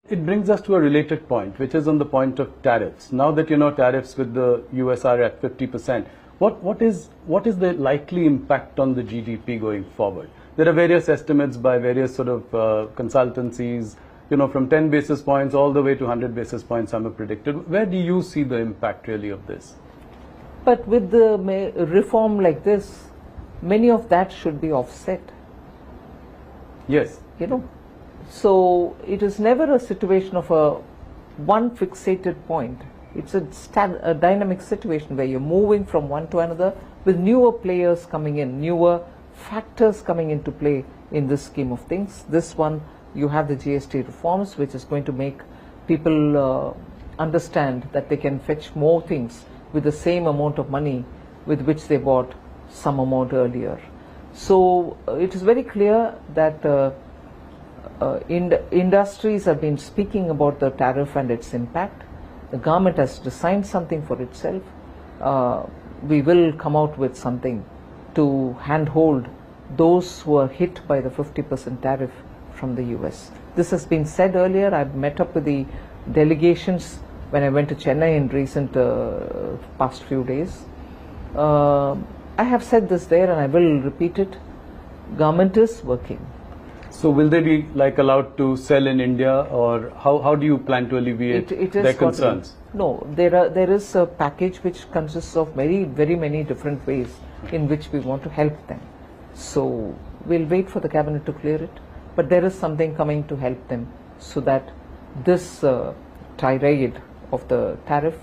It brings us to a related point, which is on the point of tariffs. Now that tariffs with the US are at 50%, what is the likely impact on the GDP going forward? There are various estimates by various sort of consultancies, from 10 basis points all the way to 100 basis points, some have predicted. Where do you see the impact really of this? But with the reform like this, many of that should be offset. Yes. So it is never a situation of one fixated point. It's a dynamic situation where you're moving from one to another with newer players coming in, newer factors coming into play in this scheme of things. This one, you have the GST reforms, which is going to make people understand that they can fetch more things with the same amount of money with which they bought some amount earlier. So it is very clear that industries have been speaking about the tariff and its impact. The government has designed something for itself. We will come out with something to handhold those who are hit by the 50% tariff from the US. This has been said earlier. I've met up with the delegations when I went to Chennai in recent past few days. I have said this there and I will repeat it. Government is working. So will they be allowed to sell in India, or how do you plan to alleviate their concerns? No, there is a package which consists of very many different ways in which we want to help them. So we'll wait for the cabinet to clear it, but there is something coming to help them so that this tirade of the tariff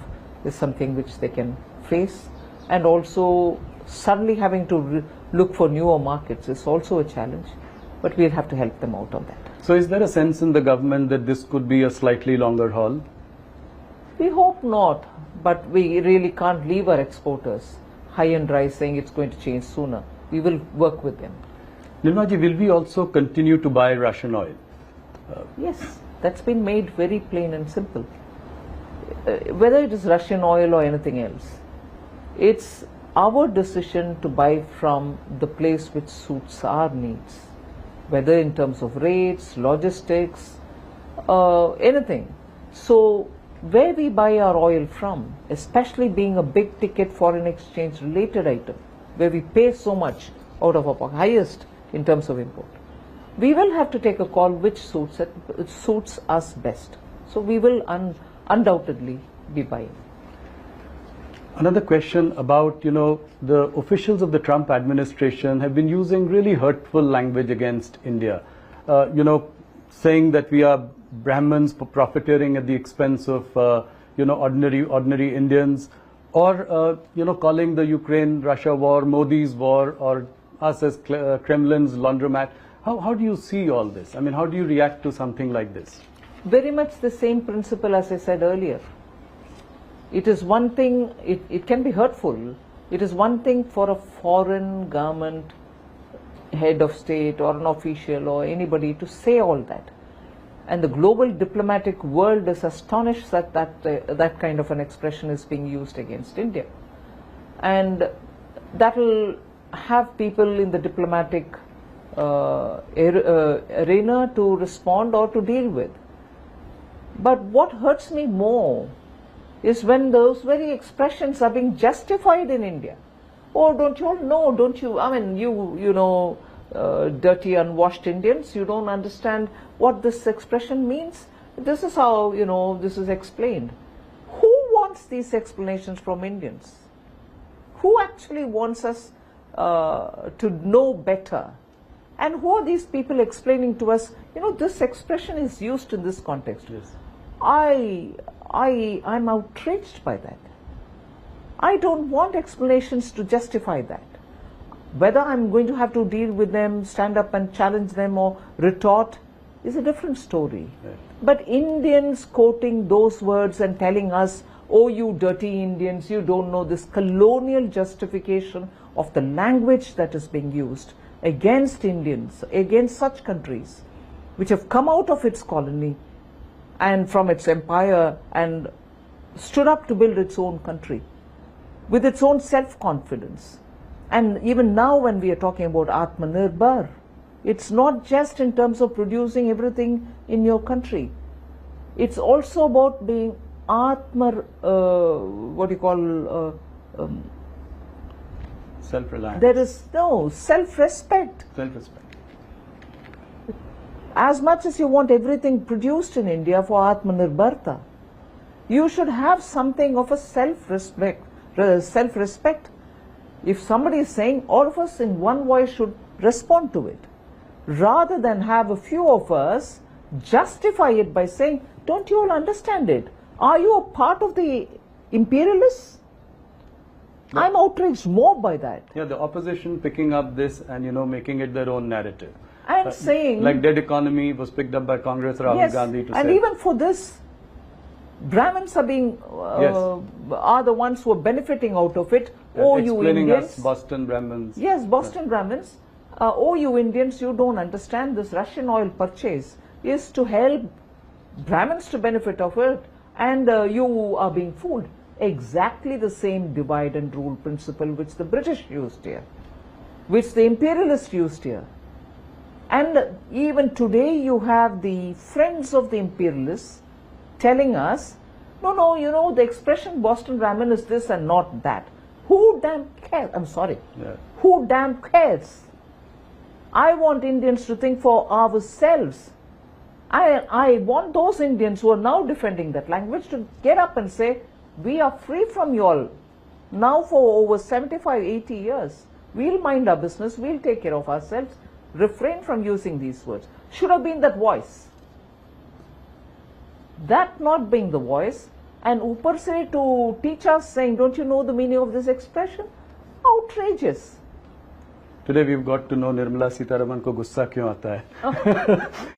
is something which they can face, and also suddenly having to look for newer markets is also a challenge. But we'll have to help them out on that. So is there a sense in the government that this could be a slightly longer haul? We hope not, but we really can't leave our exporters high and dry saying it's going to change sooner. We will work with them. Nirmala ji, will we also continue to buy Russian oil? Yes, that's been made very plain and simple. Whether it is Russian oil or anything else, it's our decision to buy from the place which suits our needs. Whether in terms of rates, logistics, anything. So where we buy our oil from, especially being a big ticket foreign exchange related item, where we pay so much out of our pocket, highest in terms of import, we will have to take a call which suits us best. So we will undoubtedly be buying. Another question about, the officials of the Trump administration have been using really hurtful language against India, saying that we are Brahmins profiteering at the expense of, ordinary Indians, or, calling the Ukraine-Russia war Modi's war, or us as Kremlin's laundromat. How do you see all this? I mean, how do you react to something like this? Very much the same principle as I said earlier. It is one thing, it can be hurtful. It is one thing for a foreign government, head of state or an official or anybody to say all that. And the global diplomatic world is astonished that that kind of an expression is being used against India. And that will have people in the diplomatic arena to respond or to deal with. But what hurts me more is when those very expressions are being justified in India. Oh, don't you all know, don't you, I mean, you know, dirty, unwashed Indians, you don't understand what this expression means? This is how, this is explained. Who wants these explanations from Indians? Who actually wants us to know better? And who are these people explaining to us, this expression is used in this context? Yes. I'm outraged by that. I don't want explanations to justify that. Whether I'm going to have to deal with them, stand up and challenge them or retort is a different story. Right. But Indians quoting those words and telling us, oh, you dirty Indians, you don't know this colonial justification of the language that is being used against Indians, against such countries which have come out of its colony and from its empire and stood up to build its own country with its own self-confidence. And even now when we are talking about Atmanirbhar, it's not just in terms of producing everything in your country. It's also about being self-reliance. There is no self-respect. Self-respect. As much as you want everything produced in India for Atmanirbharta, you should have something of a self-respect. If somebody is saying, all of us in one voice should respond to it, rather than have a few of us justify it by saying, don't you all understand it? Are you a part of the imperialists? No. I'm outraged more by that. Yeah, the opposition picking up this and, making it their own narrative. And saying... Like dead economy was picked up by Congress, Rahul Gandhi to say. And even for this, Brahmins are being, are the ones who are benefiting out of it. Oh, you Indians. Explaining us Boston Brahmins. Yes, Boston Brahmins. Oh, you Indians, you don't understand this Russian oil purchase is to help Brahmins to benefit of it, and you are being fooled. Exactly the same divide and rule principle which the British used here, which the imperialists used here. And even today you have the friends of the imperialists telling us, no, the expression Boston Brahmin is this and not that. Who damn cares? I'm sorry. Yeah. Who damn cares? I want Indians to think for ourselves. I want those Indians who are now defending that language to get up and say, we are free from you all. Now for over 75, 80 years, we'll mind our business, we'll take care of ourselves, refrain from using these words. Should have been that voice. That not being the voice, and upar se to teach us saying, don't you know the meaning of this expression? Outrageous. Today we've got to know Nirmala Sitharaman ko gussa kyun aata hai.